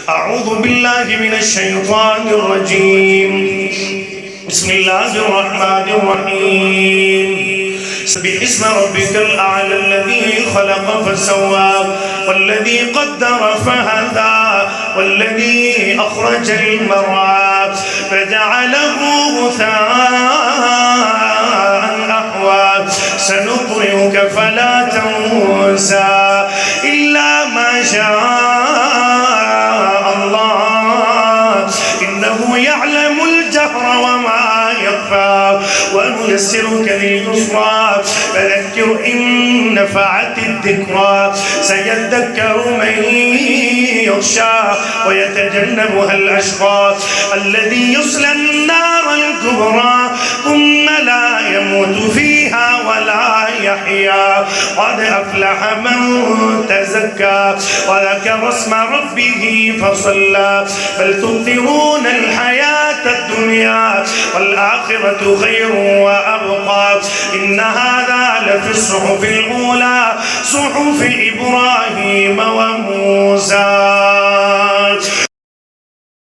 أعوذ بالله من الشيطان الرجيم بسم الله الرحمن الرحيم سبح اسم ربك الأعلى الذي خلق فسوى والذي قدر فهدى والذي أخرج المرعى فجعله غثاء أحوى سنقرئك فلا تنسى إلا ما شاء الله إنه يعلم الجهر وما يخفى ونيسرك لليسرى فذكر إن نفعت الذكرى سيذكر من يخشى ويتجنبها الأشقى الذي يصلى النار الكبرى ثم لا يموت فيها ولا يحيا قد أفلح من تزكى وذكر اسم ربه فصلى بل تؤثرون الحياة الدنيا والآخرة خير وأبقى إن هذا لفي الصحف الأولى صحف إبراهيم وموسى